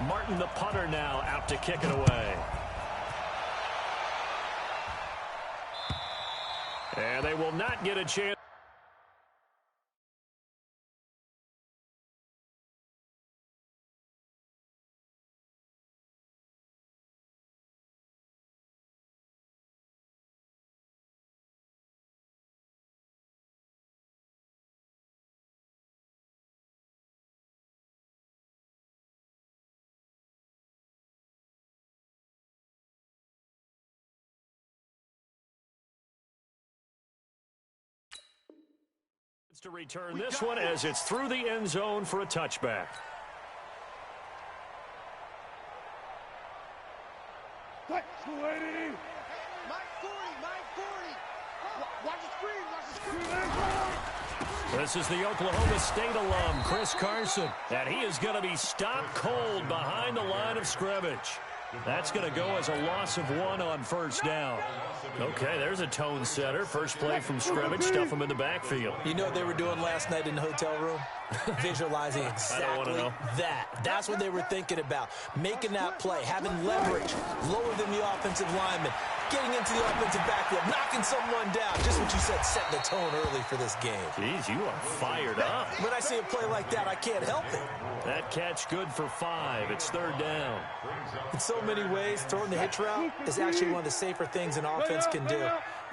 Martin, the punter, now out to kick it away. And they will not get a chance. To return this one as it's through the end zone for a touchback. Mike 40, Mike 40. Watch the screen, This is the Oklahoma State alum, Chris Carson, and he is going to be stopped cold behind the line of scrimmage. That's going to go as a loss of 1 on first down. Okay, there's a tone setter. First play from scrimmage, stuff him in the backfield. You know what they were doing last night in the hotel room? Visualizing exactly that. That's what they were thinking about. Making that play, having leverage, lower than the offensive lineman, getting into the offensive backfield, knocking someone down. Just what you said, setting the tone early for this game. Jeez, you are fired up. When I see a play like that, I can't help it. That catch good for 5. It's third down. In so many ways, throwing the hitch route is actually one of the safer things an offense can do.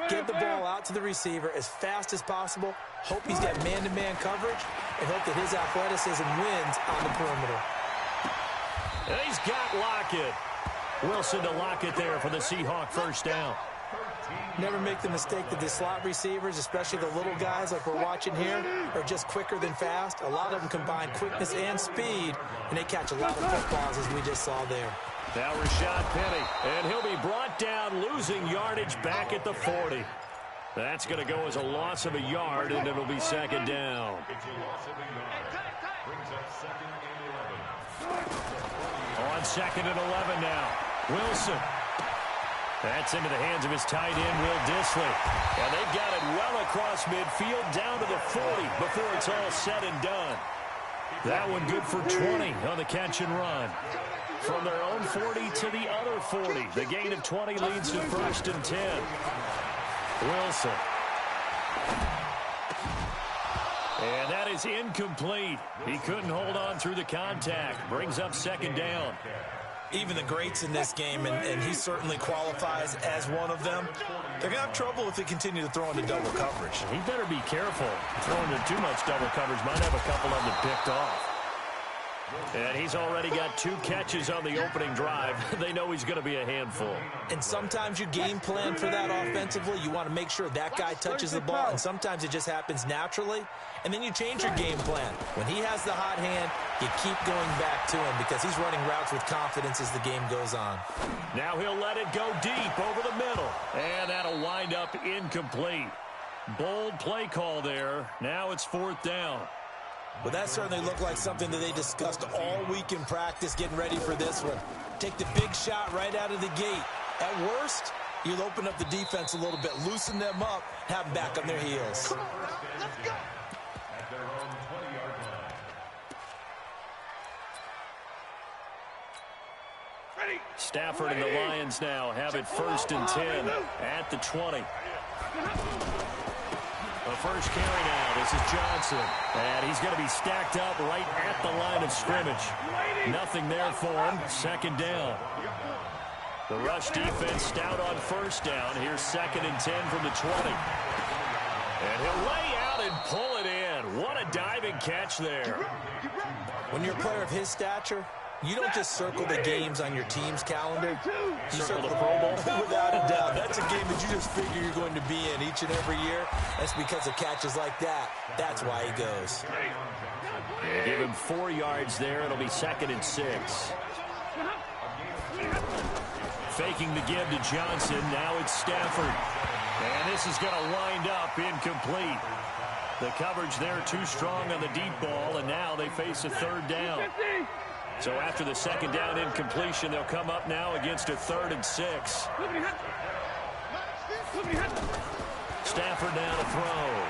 Get the ball out to the receiver as fast as possible, hope he's got man-to-man coverage, and hope that his athleticism wins on the perimeter. And he's got Lockett. Wilson to Lockett there for the Seahawk first down. Never make the mistake that the slot receivers, especially the little guys like we're watching here, are just quicker than fast. A lot of them combine quickness and speed, and they catch a lot of footballs, as we just saw there. Now Rashad Penny, and he'll be brought down, losing yardage back at the 40. That's going to go as a loss of a yard, and it'll be second down. On second and 11 now. Wilson. That's into the hands of his tight end, Will Dissly. And they've got it well across midfield, down to the 40 before it's all said and done. That one good for 20 on the catch and run. From their own 40 to the other 40. The gain of 20 leads to first and 10. Wilson. And that is incomplete. He couldn't hold on through the contact. Brings up second down. Even the greats in this game, and he certainly qualifies as one of them, they're going to have trouble if they continue to throw into double coverage. He better be careful. Throwing into too much double coverage might have a couple of them picked off. And he's already got 2 catches on the opening drive. They know he's going to be a handful. And sometimes you game plan for that offensively. You want to make sure that guy touches the ball, and sometimes it just happens naturally. And then you change your game plan. When he has the hot hand, you keep going back to him because he's running routes with confidence as the game goes on. Now he'll let it go deep over the middle. And that'll wind up incomplete. Bold play call there. Now it's fourth down. Well, that certainly looked like something that they discussed all week in practice getting ready for this one. Take the big shot right out of the gate. At worst, you'll open up the defense a little bit, loosen them up, have them back on their heels. Come on, let's go. Stafford and the Lions now have it first and 10 at the 20. The first carry now. This is Johnson. And he's going to be stacked up right at the line of scrimmage. Nothing there for him. Second down. The rush defense stout on first down. Here's second and 10 from the 20. And he'll lay out and pull it in. What a diving catch there. When you're a player of his stature, you don't just circle the games on your team's calendar. You circle the Pro Bowl. Without a doubt. That's a game that you just figure you're going to be in each and every year. That's because of catches like that. That's why he goes. Yeah, give him 4 yards there. It'll be second and 6. Faking the give to Johnson. Now it's Stafford. And this is going to wind up incomplete. The coverage there too strong on the deep ball, and now they face a third down. So after the second down incompletion, they'll come up now against a third and 6. Stafford now to throw.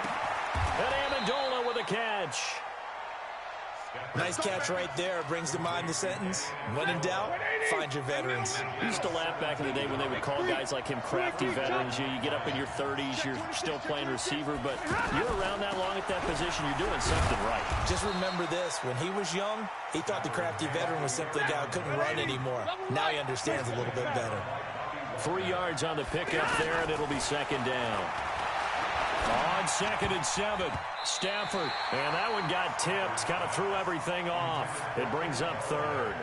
And Amendola with a catch. Nice catch right there. Brings to mind the sentence, when in doubt, find your veterans. We used to laugh back in the day when they would call guys like him crafty veterans. You get up in your 30s, you're still playing receiver, but you're around that long at that position, you're doing something right. Just remember this. When he was young, he thought the crafty veteran was simply a guy who couldn't run anymore. Now he understands a little bit better. 3 yards on the pickup there, and it'll be second down. On 2nd and 7, Stafford. And that one got tipped, kind of threw everything off. It brings up 3rd.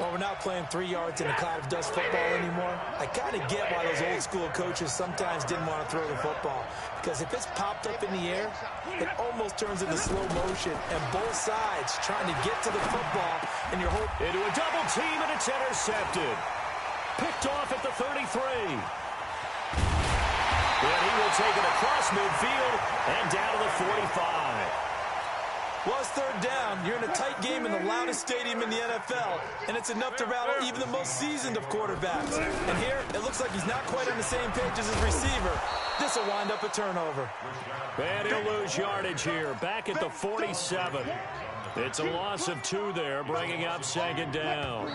Well, we're not playing 3 yards in a cloud of dust football anymore. I kind of get why those old-school coaches sometimes didn't want to throw the football. Because if it's popped up in the air, it almost turns into slow motion. And both sides trying to get to the football, and you're hoping. Into a double team, and it's intercepted. Picked off at the 33. And he will take it across midfield and down to the 45. Well, it's 3rd down. You're in a tight game in the loudest stadium in the NFL, and it's enough to rattle even the most seasoned of quarterbacks. And here, it looks like he's not quite on the same page as his receiver. This will wind up a turnover. And he'll lose yardage here, back at the 47. It's a loss of 2 there, bringing up 2nd down.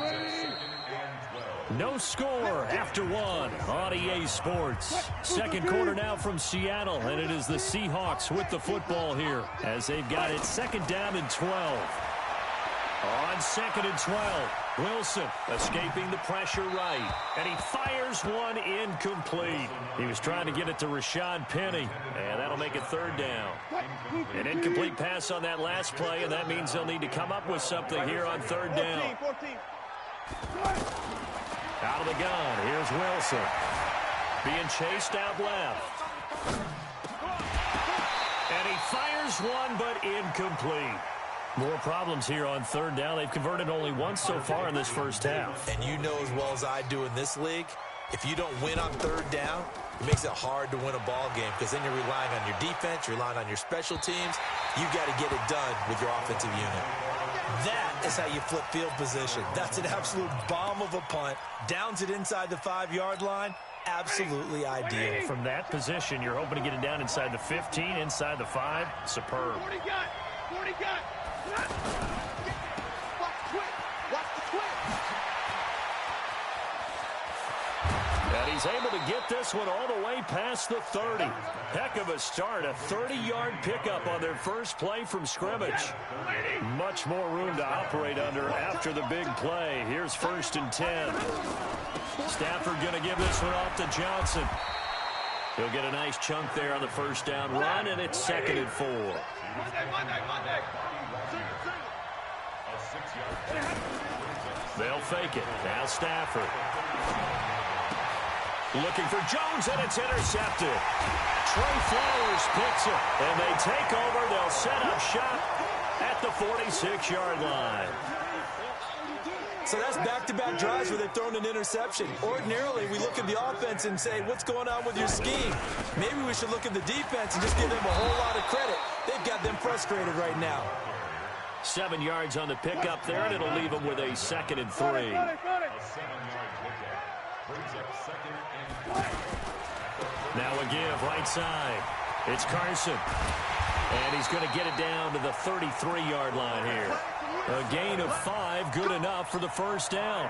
No score after 1 on EA Sports. Second quarter now from Seattle, and it is the Seahawks with the football here as they've got it 2nd down and 12. On 2nd and 12, Wilson escaping the pressure right, and he fires one incomplete. He was trying to get it to Rashad Penny, and that'll make it 3rd down. An incomplete pass on that last play, and that means they'll need to come up with something here on 3rd down. Out of the gun, here's Wilson. Being chased out left. And he fires one, but incomplete. More problems here on 3rd down. They've converted only once so far in this first half. And you know as well as I do in this league, if you don't win on 3rd down, it makes it hard to win a ball game because then you're relying on your defense, you're relying on your special teams. You've got to get it done with your offensive unit. That is how you flip field position. That's an absolute bomb of a punt. Downs it inside the 5-yard line. Absolutely ideal. From that position, you're hoping to get it down inside the 15, inside the 5. Superb. 40 got. Watch the twitch. And he's able to get this one all the way past the 30. Heck of a start. A 30-yard pickup on their first play from scrimmage. Much more room to operate under after the big play. Here's 1st and 10. Stafford going to give this one off to Johnson. He'll get a nice chunk there on the 1st down run, and it's 2nd and 4. Monday. They'll fake it. Now Stafford. Looking for Jones, and it's intercepted. Trey Flowers picks it, and they take over. They'll set up shop at the 46-yard line. So that's back-to-back drives where they've thrown an interception. Ordinarily, we look at the offense and say, what's going on with your scheme? Maybe we should look at the defense and just give them a whole lot of credit. They've got them frustrated right now. 7 yards on the pickup there, and it'll leave them with a 2nd and 3. Now a give right side. It's Carson. And he's going to get it down to the 33-yard line here. A gain of 5, good enough for the 1st down.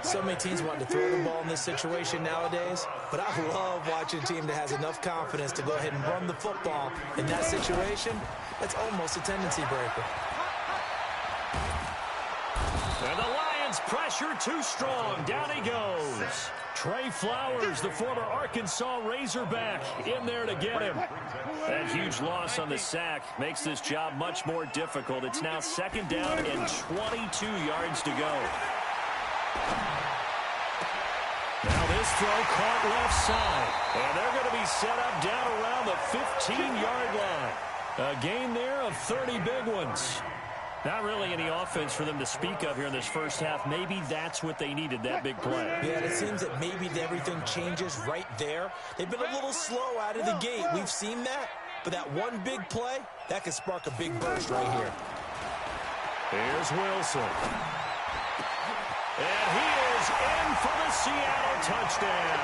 So many teams want to throw the ball in this situation nowadays, but I love watching a team that has enough confidence to go ahead and run the football. In that situation, that's almost a tendency breaker. And the Lions pressure too strong. Down he goes. Trey Flowers, the former Arkansas Razorback, in there to get him. That huge loss on the sack makes this job much more difficult. It's now 2nd down and 22 yards to go. Now this throw caught left side. And they're going to be set up down around the 15-yard line. A gain there of 30 big ones. Not really any offense for them to speak of here in this first half. Maybe that's what they needed, that big play. Yeah, it seems that maybe everything changes right there. They've been a little slow out of the gate. We've seen that. But that one big play, that could spark a big burst right here. Here's Wilson. And he is in for the Seattle touchdown.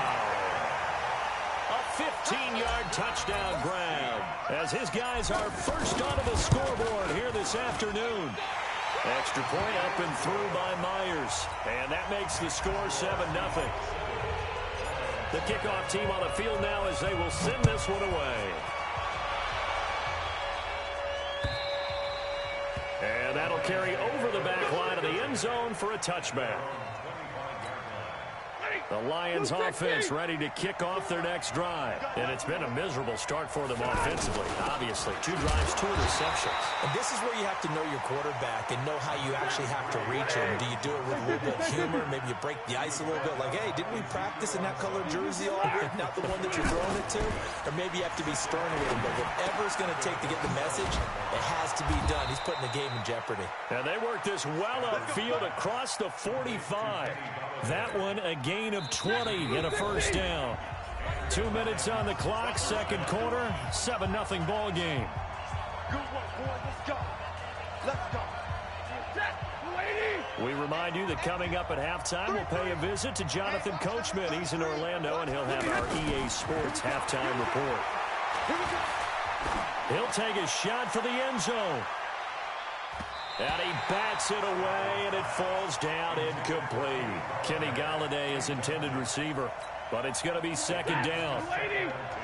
A 15-yard touchdown grab as his guys are first onto the scoreboard here this afternoon. Extra point up and through by Myers. And that makes the score 7-0. The kickoff team on the field now as they will send this one away. And that'll carry over the back line of the end zone for a touchback. The Lions offense ready to kick off their next drive. And it's been a miserable start for them offensively, obviously. 2 drives, 2 interceptions. And this is where you have to know your quarterback and know how you actually have to reach him. Do you do it with a little bit of humor? Maybe you break the ice a little bit. Like, hey, didn't we practice in that color jersey all week? Not the one that you're throwing it to? Or maybe you have to be stern with him. But whatever it's going to take to get the message, it has to be done. He's putting the game in jeopardy. And they work this well upfield across the 45. That one a gain of 20 and a first down. 2 minutes on the clock, second quarter, 7-0 ball game. Good work, boys. Let's go. Let's go. We remind you that coming up at halftime, we'll pay a visit to Jonathan Coachman. He's in Orlando, and he'll have our EA Sports halftime report. He'll take a shot for the end zone. And he bats it away, and it falls down incomplete. Kenny Galladay is intended receiver, but it's going to be second down.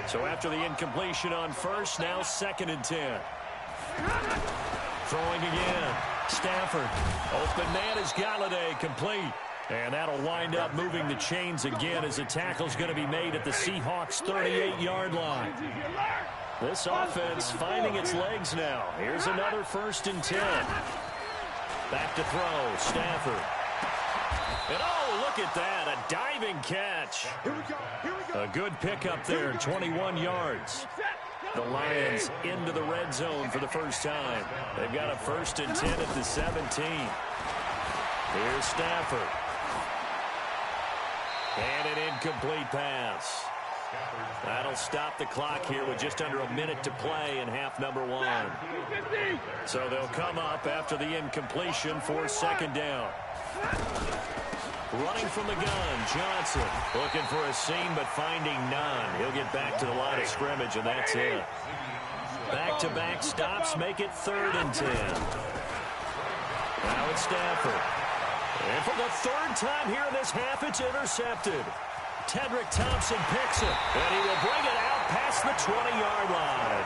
So after the incompletion on first, now 2nd and 10. Throwing again. Stafford. Open man is Galladay, complete. And that'll wind up moving the chains again as the tackle's going to be made at the Seahawks' 38-yard line. This offense finding its legs now. Here's another 1st and 10. Back to throw. Stafford. And oh, look at that. A diving catch. A good pickup there. 21 yards. The Lions into the red zone for the first time. They've got a 1st and 10 at the 17. Here's Stafford. And an incomplete pass. That'll stop the clock here with just under a minute to play in half number 1. So they'll come up after the incompletion for second down. Running from the gun, Johnson. Looking for a seam but finding none. He'll get back to the line of scrimmage, and that's it. Back-to-back stops make it 3rd and 10. Now it's Stafford. And for the 3rd time here in this half, it's intercepted. Tedrick Thompson picks it, and he will bring it out past the 20-yard line.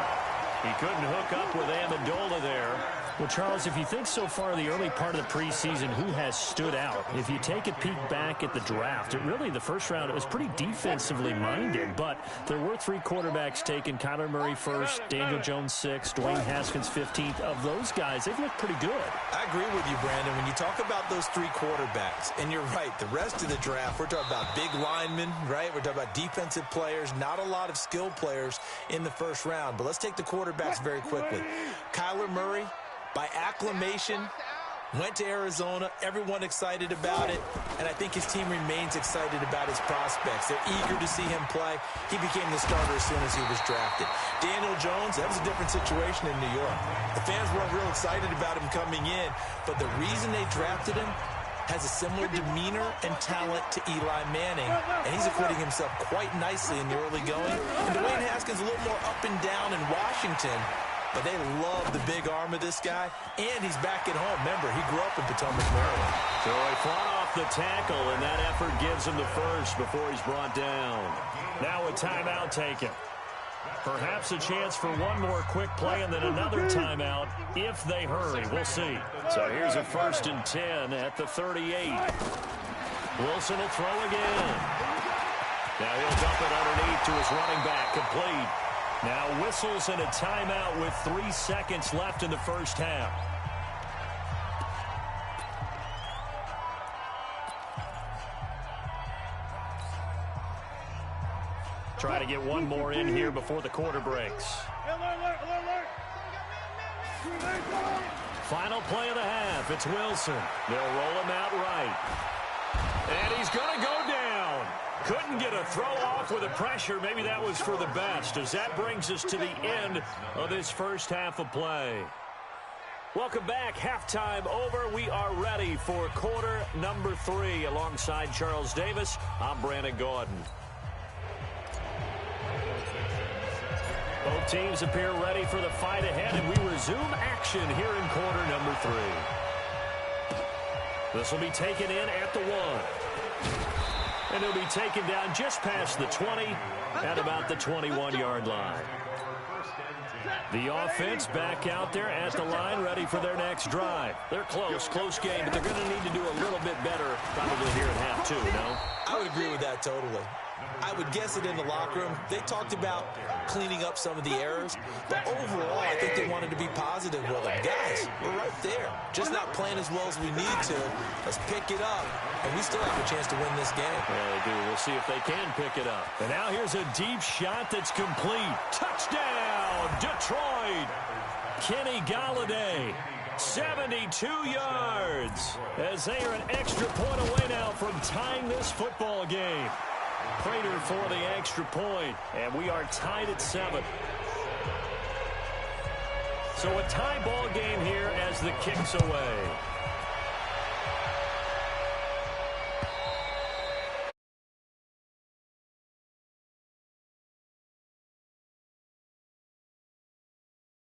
He couldn't hook up with Amendola there. Well, Charles, if you think so far the early part of the preseason, who has stood out? If you take a peek back at the draft, the first round, it was pretty defensively minded, but there were 3 quarterbacks taken. Kyler Murray first, Daniel Jones 6th, Dwayne Haskins 15th. Of those guys, they've looked pretty good. I agree with you, Brandon. When you talk about those 3 quarterbacks, and you're right, the rest of the draft, we're talking about big linemen, right? We're talking about defensive players, not a lot of skill players in the first round. But let's take the quarterbacks very quickly. Kyler Murray, by acclamation, went to Arizona. Everyone excited about it. And I think his team remains excited about his prospects. They're eager to see him play. He became the starter as soon as he was drafted. Daniel Jones, that was a different situation in New York. The fans weren't real excited about him coming in. But the reason they drafted him has a similar demeanor and talent to Eli Manning. And he's acquitting himself quite nicely in the early going. And Dwayne Haskins a little more up and down in Washington. But they love the big arm of this guy, and he's back at home. Remember, he grew up in Potomac, Maryland. So he fought off the tackle, and that effort gives him the first before he's brought down. Now a timeout taken. Perhaps a chance for one more quick play and then another timeout if they hurry. We'll see. So here's a 1st and 10 at the 38. Wilson will throw again. Now he'll dump it underneath to his running back, complete. Now whistles and a timeout with 3 seconds left in the first half. Try to get one more in here before the quarter breaks. Final play of the half. It's Wilson. They'll roll him out right. And he's going to go down. Couldn't get a throw off with the pressure. Maybe that was for the best, as that brings us to the end of this first half of play. Welcome back. Halftime over. We are ready for quarter number 3. Alongside Charles Davis, I'm Brandon Gaudin. Both teams appear ready for the fight ahead, and we resume action here in quarter number 3. This will be taken in at the 1. And it'll be taken down just past the 20 at about the 21-yard line. The offense back out there at the line, ready for their next drive. They're close game, but they're going to need to do a little bit better probably here at half 2, no? I would agree with that totally. I would guess it in the locker room. They talked about cleaning up some of the errors, but overall, I think they wanted to be positive with them. Guys, we're right there. Just not playing as well as we need to. Let's pick it up, and we still have a chance to win this game. Yeah, they do. We'll see if they can pick it up. And now here's a deep shot that's complete. Touchdown, Detroit! Kenny Golladay, 72 yards, as they are an extra point away now from tying this football game. Prater for the extra point, and we are tied at 7. So a tie ball game here as the kick's away.